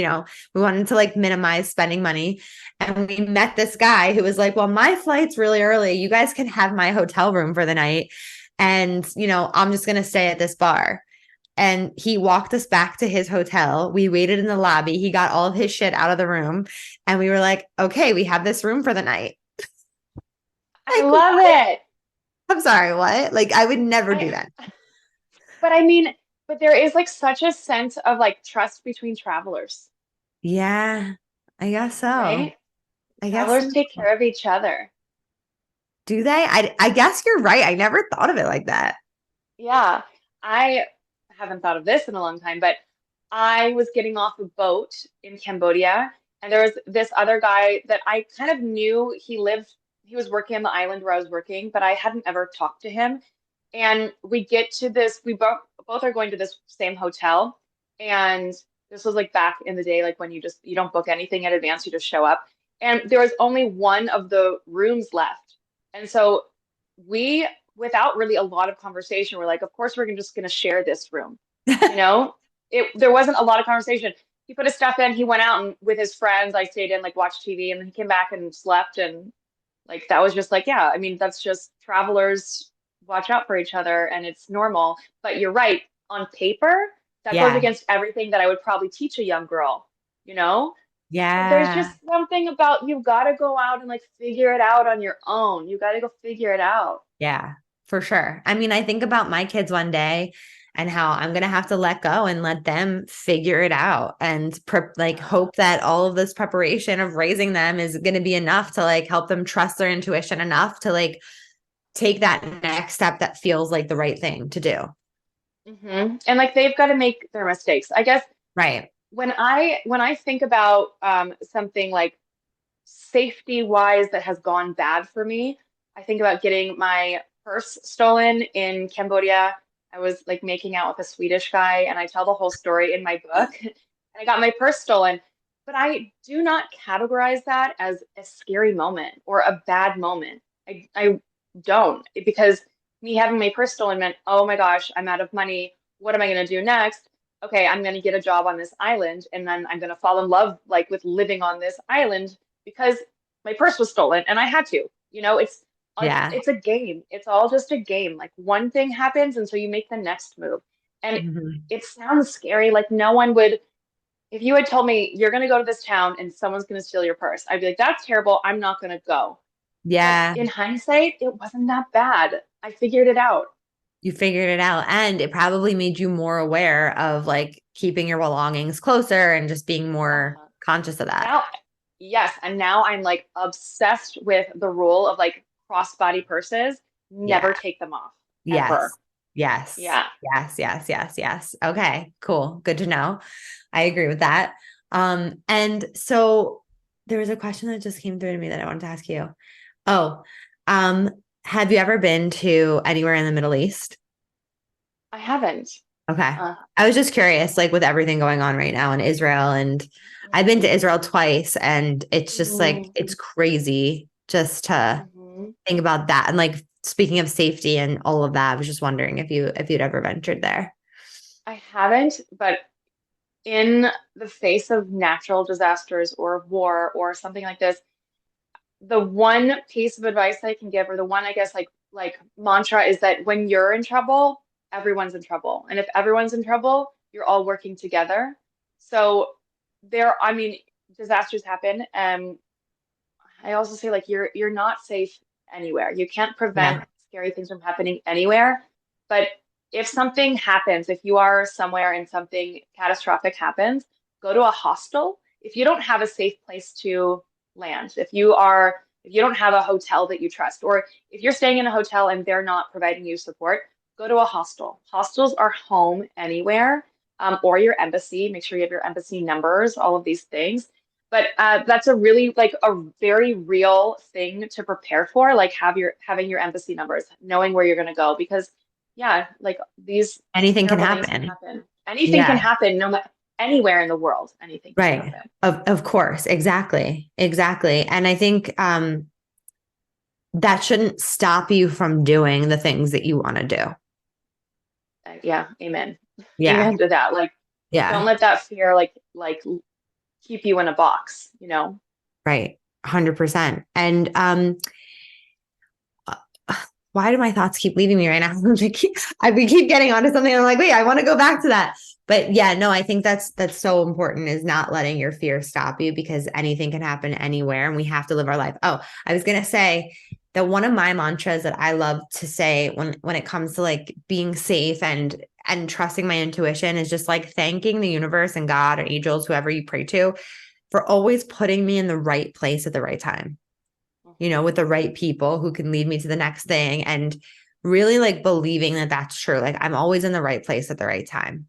we wanted to like minimize spending money. And we met this guy who was like, well, my flight's really early. You guys can have my hotel room for the night. And, I'm just going to stay at this bar. And he walked us back to his hotel. We waited in the lobby. He got all of his shit out of the room. And we were like, okay, we have this room for the night. I Like, love it. I'm sorry, what? Like, I would never do I that. but I mean, but there is like such a sense of like trust between travelers, Yeah, I guess so. right? I guess Travelers so. take care of each other. Do they? I guess you're right. I never thought of it like that. Yeah. I haven't thought of this in a long time, but I was getting off a boat in Cambodia, and there was this other guy that I kind of knew. He was working on the island where I was working, but I hadn't ever talked to him. And we get to this, we both are going to this same hotel. And this was like back in the day, like when you don't book anything in advance, you just show up. And there was only one of the rooms left. And so we, without really a lot of conversation, we're like, of course we're just gonna share this room. You know? There wasn't a lot of conversation. He put his stuff in, he went out and with his friends, I stayed in, like watched TV, and then he came back and slept. And like that was just like, yeah, I mean, that's just travelers watch out for each other and it's normal. But you're right, on paper, that goes Yeah. against everything that I would probably teach a young girl, you know? But there's Yeah. just something about you gotta go out and like figure it out on your own. You gotta go figure it out. Yeah, for sure. I mean, I think about my kids one day and how I'm going to have to let go and let them figure it out and like Yeah. hope that all of this preparation of raising them is going to be enough to like help them trust their intuition enough to like take that next step that feels like the right thing to do. And like they've got to make their mistakes. I guess Right. when I think about something like safety wise that has gone bad for me, I think about getting my purse stolen in Cambodia. I was like making out with a Swedish guy, and I tell the whole story in my book. And I got my purse stolen, but I do not categorize that as a scary moment or a bad moment. I don't, because me having my purse stolen meant, oh my gosh, I'm out of money. What am I going to do next? Okay, I'm going to get a job on this island, and then I'm going to fall in love like with living on this island because my purse was stolen and I had to. Yeah. It's a game. It's all just a game. Like one thing happens, and so you make the next move. And Mhm. it sounds scary. Like no one would, if you had told me you're going to go to this town and someone's going to steal your purse, I'd be like, that's terrible. I'm not going to go. But Yeah. in hindsight, it wasn't that bad. I figured it out. You figured it out. And it probably made you more aware of like keeping your belongings closer and just being more Uh-huh. conscious of that. Now, yes, and now I'm like obsessed with the rule of like crossbody purses. Yeah. Never take them off, ever. Yes. Yes. Yeah. Yes. Yes. Yes. Yes. Okay. Cool. Good to know. I agree with that. And so there was a question that just came through to me that I wanted to ask you. Oh, um, have you ever been to anywhere in the Middle East? I haven't. Okay. Uh, I was just curious, like with everything going on right now in Israel, and I've been to mhm, Israel twice, and it's just like mhm, it's crazy just to mhm. think about that. And like speaking of safety and all of that, I was just wondering if you'd ever ventured there. I haven't, but in the face of natural disasters or war or something like this, the one piece of advice I can give, or the one, I guess, like mantra is that when you're in trouble, everyone's in trouble. And if everyone's in trouble, you're all working together. So I mean, disasters happen, I also say like you're not safe anywhere. You can't prevent Yeah. scary things from happening anywhere. But if something happens, if you are somewhere and something catastrophic happens, go to a hostel. If you don't have a safe place to land, if you don't have a hotel that you trust, or if you're staying in a hotel and they're not providing you support, go to a hostel. Hostels are home anywhere, or your embassy. Make sure you have your embassy numbers, all of these things. But that's a really like a very real thing to prepare for, like having your embassy numbers, knowing where you're going to go, because yeah, like these Anything can terrible things can happen. happen. Anything can Yeah. happen, no matter anywhere in the world, anything can Right. happen. Of course. Exactly. Exactly. And I think that shouldn't stop you from doing the things that you want to do. Yeah, amen. Yeah. Amen to that. Like, don't Yeah. let that fear like keep you in a box, you know? Right. 100%. And why do my thoughts keep leaving me right now? We keep getting onto something. I'm like, wait, I want to go back to that. But yeah, no, I think that's so important, is not letting your fear stop you, because anything can happen anywhere and we have to live our life. Oh, I was going to say that one of my mantras that I love to say when it comes to like being safe and trusting my intuition is just like thanking the universe and God or angels, whoever you pray to, for always putting me in the right place at the right time, Mhm. with the right people who can lead me to the next thing, and really like believing that that's true. Like I'm always in the right place at the right time.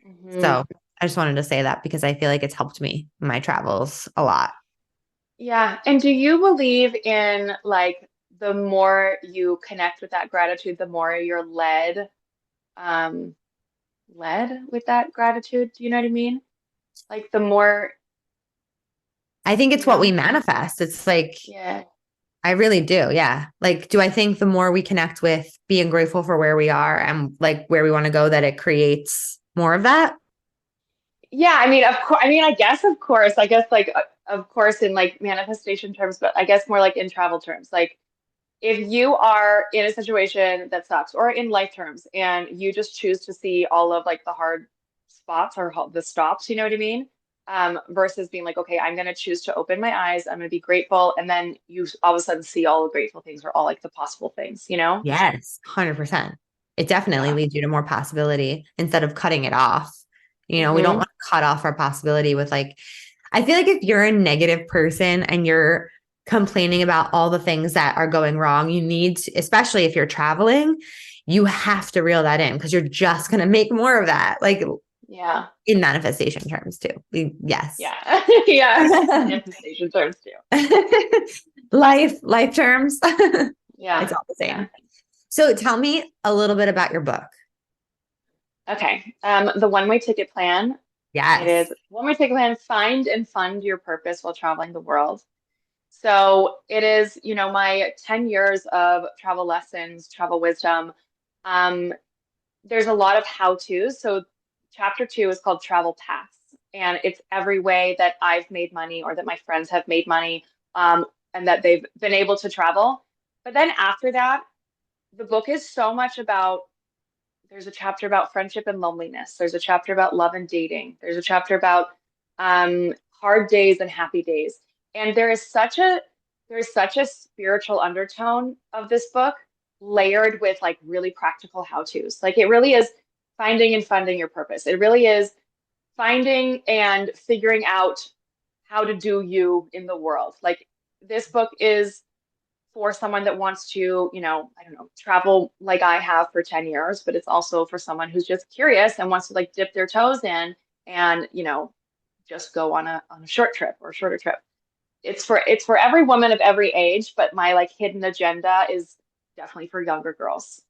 Mhm. So I just wanted to say that because I feel like it's helped me in my travels a lot. Yeah. And do you believe in like the more you connect with that gratitude, the more you're um, led with that gratitude? Do you know what I mean? Like the more, I think you it's what we know? manifest. It's like, Yeah. I really do. Yeah. Like, do I think the more we connect with being grateful for where we are and like where we want to go, that it creates more of that? Yeah. I mean, of course, I mean, I guess, of course, I guess like, of course, in like manifestation terms, but I guess more like in travel terms. Like, if you are in a situation that sucks, or in life terms, and you just choose to see all of like the hard spots or the stops, you know what I mean? Versus being like, okay, I'm going to choose to open my eyes. I'm going to be grateful. And then you all of a sudden see all the grateful things, or all like the possible things, you know? Yes, 100%. It definitely Yeah. leads you to more possibility instead of cutting it off. We don't Hmm. want to cut off our possibility with like, I feel like if you're a negative person and you're complaining about all the things that are going wrong, you need to, especially if you're traveling, you have to reel that in, because you're just going to make more of that, like Yeah. in manifestation terms too. Yes. Yeah. Yeah. Manifestation terms too. Life terms. It's Yeah. all the Yeah. same. So tell me a little bit about your book. Okay. The one-way ticket plan. It Yes. is one-way ticket plan. Find and fund your purpose while traveling the world. So it is, my 10 years of travel lessons, travel wisdom. Um, there's a lot of how-tos. So chapter 2 is called Travel Paths, and it's every way that I've made money, or that my friends have made money, and that they've been able to travel. But then after that, the book is so much about, there's a chapter about friendship and loneliness. There's a chapter about love and dating. There's a chapter about hard days and happy days. And there is such a spiritual undertone of this book, layered with like really practical how-tos. Like it really is finding and funding your purpose. It really is finding and figuring out how to do you in the world. Like this book is for someone that wants to, I don't know, travel like I have for 10 years, but it's also for someone who's just curious and wants to like dip their toes in and, just go on a short trip or shorter trip. It's for every woman of every age, but my like hidden agenda is definitely for younger girls.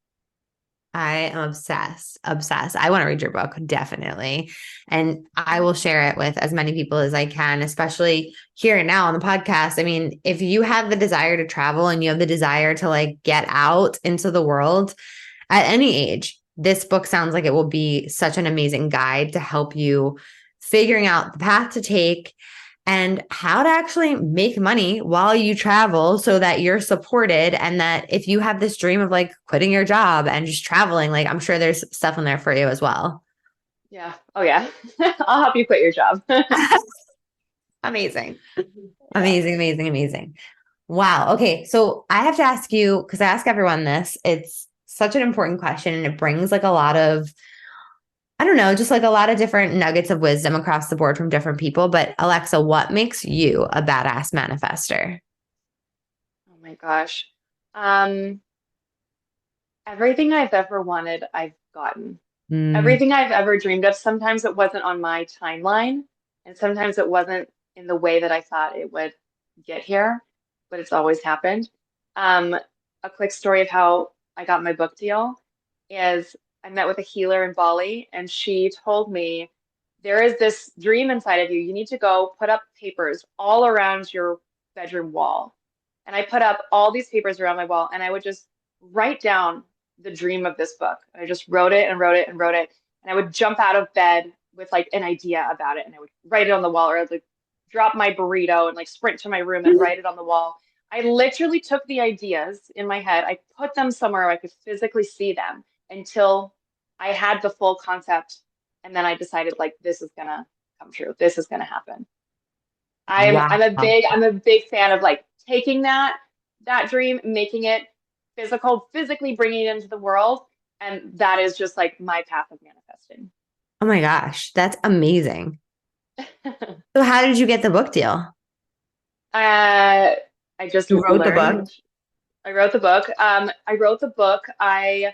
I am obsessed, obsessed. I want to read your book, definitely. And I will share it with as many people as I can, especially here and now on the podcast. I mean, if you have the desire to travel and you have the desire to like get out into the world at any age, this book sounds like it will be such an amazing guide to help you figuring out the path to take and how to actually make money while you travel, so that you're supported, and that if you have this dream of like quitting your job and just traveling, like I'm sure there's stuff in there for you as well. Yeah. Oh yeah. I'll help you quit your job. Amazing. Yeah. Amazing, amazing, amazing. Wow. Okay. So I have to ask you, because I ask everyone this, it's such an important question and it brings like a lot of, I don't know, just like a lot of different nuggets of wisdom across the board from different people. But Alexa, what makes you a badass manifester? Oh my gosh. Um, Everything I've ever wanted, I've gotten. Mm, Everything I've ever dreamed of, sometimes it wasn't on my timeline, and sometimes it wasn't in the way that I thought it would get here, but it's always happened. Um, a quick story of how I got my book deal is I met with a healer in Bali, and she told me there is this dream inside of you. You need to go put up papers all around your bedroom wall. And I put up all these papers around my wall, and I would just write down the dream of this book. I just wrote it and wrote it and wrote it. And I would jump out of bed with like an idea about it and I would write it on the wall, or I'd like drop my burrito and like sprint to my room and write it on the wall. I literally took the ideas in my head, I put them somewhere where I could physically see them until I had the full concept. And then I decided like this is gonna come true. This is gonna happen. I'm wow. I'm a big fan of like taking that dream, making it physically bringing it into the world, and that is just like my path of manifesting. Oh my gosh. That's amazing. So how did you get the book deal? I just You wrote the book? learned. I wrote the book. I wrote the book. I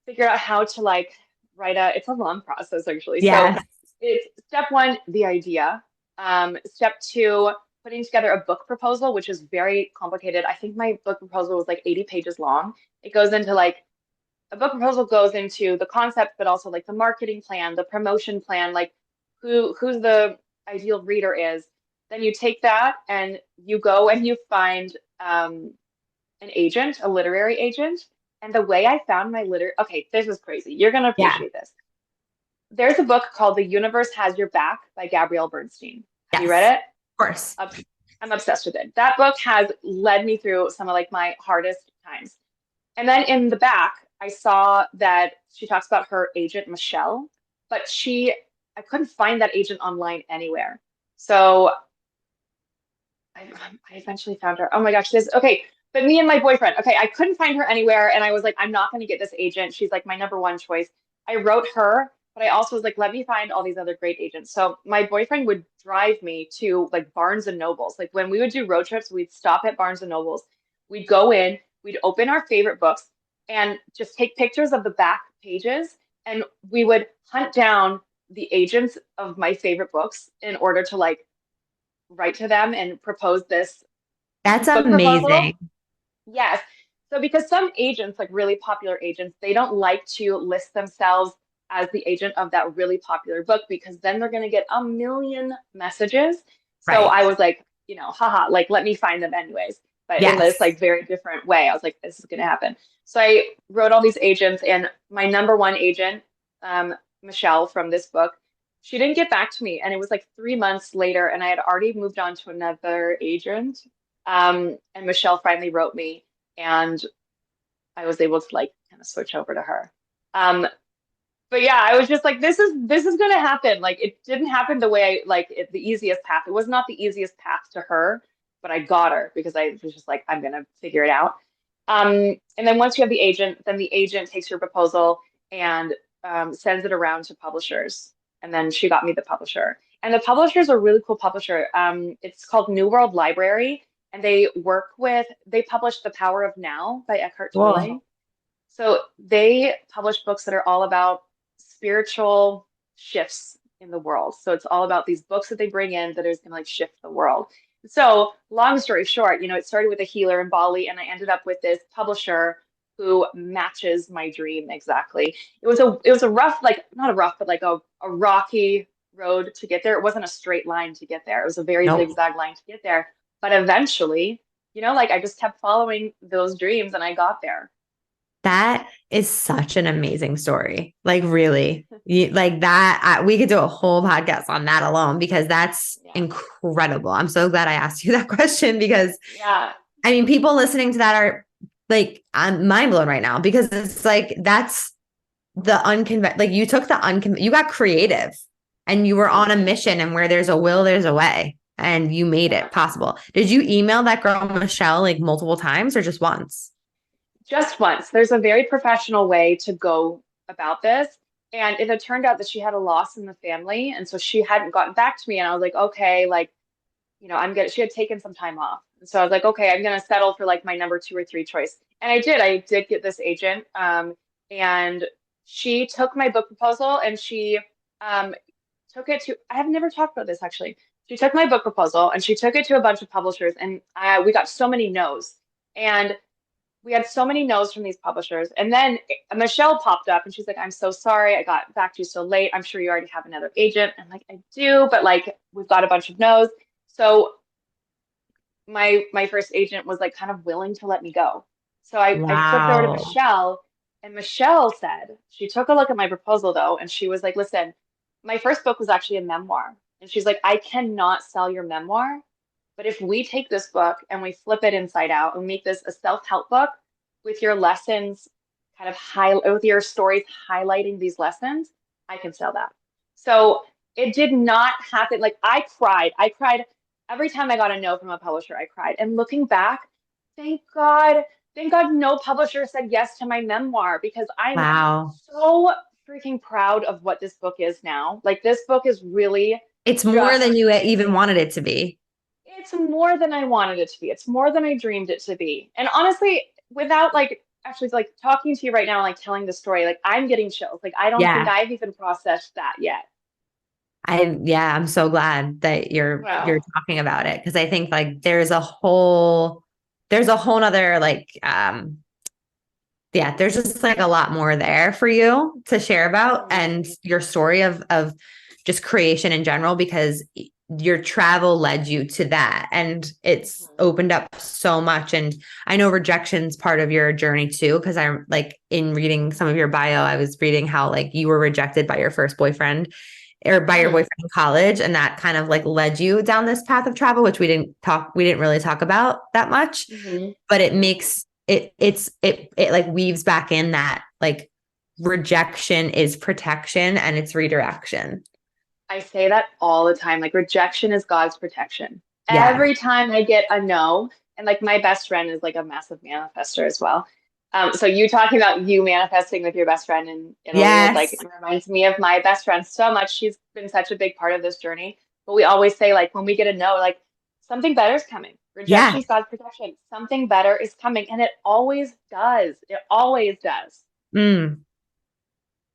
figured out how to like write a. It's a long process actually. So Yes. it's step one, the idea. Step two, putting together a book proposal, which is very complicated. I think my book proposal was like 80 pages long. It goes into like a book proposal goes into the concept, but also like the marketing plan, the promotion plan, like who's the ideal reader is. Then you take that and you go and you find an agent, a literary agent. And the way I found my okay, this is crazy. You're gonna Yeah. appreciate this. There's a book called The Universe Has Your Back by Gabrielle Bernstein. Have you Yes. read it? Of course. I'm obsessed with it. That book has led me through some of like my hardest times. And then in the back, I saw that she talks about her agent, Michelle, but I couldn't find that agent online anywhere. So I, I eventually found her. Oh my gosh, okay. But me and my boyfriend, okay, I couldn't find her anywhere. And I was like, I'm not going to get this agent. She's like my number one choice. I wrote her, but I also was like, let me find all these other great agents. So my boyfriend would drive me to like Barnes and Nobles. Like when we would do road trips, we'd stop at Barnes and Nobles. We'd go in, we'd open our favorite books and just take pictures of the back pages. And we would hunt down the agents of my favorite books in order to like write to them and propose this That's book proposal. amazing. Yes. So because some agents, like really popular agents, they don't like to list themselves as the agent of that really popular book because then they're going to get a million messages. So Right. I was like, haha, like let me find them anyways. But in this Yes. like very different way, I was like, this is going to happen. So I wrote all these agents, and my number one agent, Michelle from this book, she didn't get back to me, and it was like 3 months later, and I had already moved on to another agent. And Michelle finally wrote me, and I was able to like kind of switch over to her. But yeah, I was just like, this is gonna happen. Like it didn't happen the way the easiest path. It was not the easiest path to her, but I got her because I was just like, I'm gonna figure it out. And then once you have the agent, then the agent takes your proposal and sends it around to publishers. And then she got me the publisher. And the publisher is a really cool publisher. It's called New World Library, and they publish The Power of Now by Eckhart Cool. Tolle. So they publish books that are all about spiritual shifts in the world. So it's all about these books that they bring in that is going to like shift the world. So long story short, it started with a healer in Bali, and I ended up with this publisher who matches my dream exactly. It was a rough, like not a rough, but like a rocky road to get there. It wasn't a straight line to get there. It was a very Nope. zigzag line to get there. But eventually, like I just kept following those dreams and I got there. That is such an amazing story. Like, really, like that. We could do a whole podcast on that alone because that's Yeah. incredible. I'm so glad I asked you that question because Yeah. I mean, people listening to that are like, I'm mind blown right now because it's like that's the like you took you got creative and you were on a mission, and where there's a will, there's a way. and you made it possible. Did you email that girl, Michelle, like multiple times or just once? Just once. There's a very professional way to go about this. And it had turned out that she had a loss in the family. And so she hadn't gotten back to me. And I was like, okay, like, I'm good. She had taken some time off. And so I was like, okay, I'm going to settle for like my number two or three choice. And I did. I did get this agent. And she took my book proposal and she um, took it to, I have never talked about this actually. She took my book proposal and she took it to a bunch of publishers. And we got so many no's. And we had so many no's from these publishers. And then Michelle popped up and she's like, I'm so sorry. I got back to you so late. I'm sure you already have another agent. I'm like, I do, but like we've got a bunch of no's. So my first agent was like kind of willing to let me go. So I flipped over to Wow. Michelle and Michelle said, she took a look at my proposal though, and she was like, listen, my first book was actually a memoir. And she's like, I cannot sell your memoir. But if we take this book and we flip it inside out and make this a self-help book with your lessons kind of with your stories highlighting these lessons, I can sell that. So it did not happen. Like I cried. I cried every time I got a no from a publisher. I cried. And looking back, thank God, thank God no publisher said yes to my memoir because I'm Wow. so freaking proud of what this book is now. Like this book is really It's more than just you even wanted it to be. it's more than I wanted it to be. It's more than I dreamed it to be. And honestly, without like actually like talking to you right now and like telling the story, like I'm getting chills. Like I don't think Yeah. I've even processed that yet. I'm so glad that you're Wow. talking about it because I think like there's a whole nother like there's just like a lot more there for you to share about Mhm. and your story of just creation in general because your travel led you to that and it's Mhm. opened up so much and I know rejection's part of your journey too because I'm like in reading some of your bio I was reading how like you were rejected by your first boyfriend or by your Mhm. boyfriend in college and that kind of like led you down this path of travel which we didn't really talk about that much Mhm. but it makes it like weaves back in that like rejection is protection and it's redirection. I say that all the time. Like rejection is God's protection. Yeah. Every time I get a no, and like my best friend is like a massive manifester as well. So you talking about you manifesting with your best friend in Italy is like Yes. it reminds me of my best friend so much. She's been such a big part of this journey. But we always say like when we get a no, like something better is coming. Yeah. Rejection is God's protection. Something better is coming, and it always does. It always does. Mm.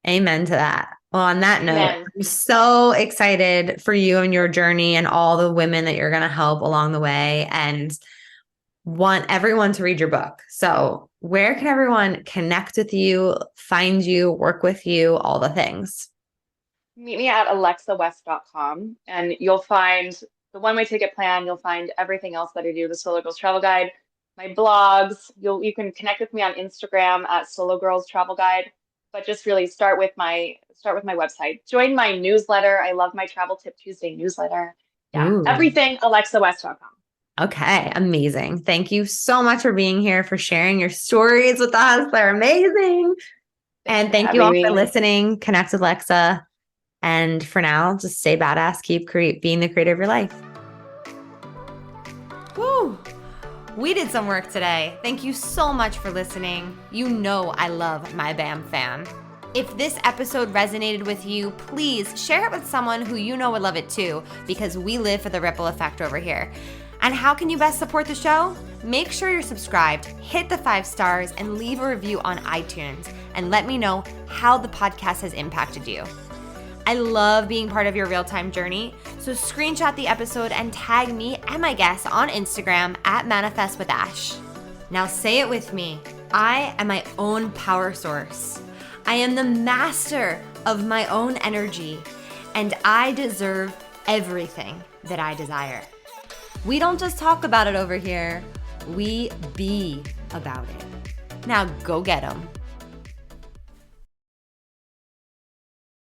Amen to that. Well, on that note, Amen. I'm so excited for you and your journey and all the women that you're going to help along the way and want everyone to read your book. So, where can everyone connect with you, find you, work with you, all the things? Meet me at alexawest.com and you'll find the one-way ticket plan. You'll find everything else that I do, the Solo Girls Travel Guide, my blogs. You can connect with me on Instagram at Solo Girls Travel Guide, but just really start with my website. Join my newsletter. I love my Travel Tip Tuesday newsletter. Yeah, Ooh. everything alexawest.com. Okay, amazing. Thank you so much for being here, for sharing your stories with us. They're amazing. Thanks And for thank you having all for me. listening. Connect with Alexa. And for now, just stay badass, keep being the creator of your life. Woo! We did some work today. Thank you so much for listening. You know I love my BAM fam. If this episode resonated with you, please share it with someone who you know would love it too, because we live for the ripple effect over here. And how can you best support the show? Make sure you're subscribed, hit the 5 stars, and leave a review on iTunes, and let me know how the podcast has impacted you. I love being part of your real-time journey, so screenshot the episode and tag me and my guests on Instagram at manifestwithash. Now say it with me. I am my own power source. I am the master of my own energy, and I deserve everything that I desire. We don't just talk about it over here, we be about it. Now go get 'em.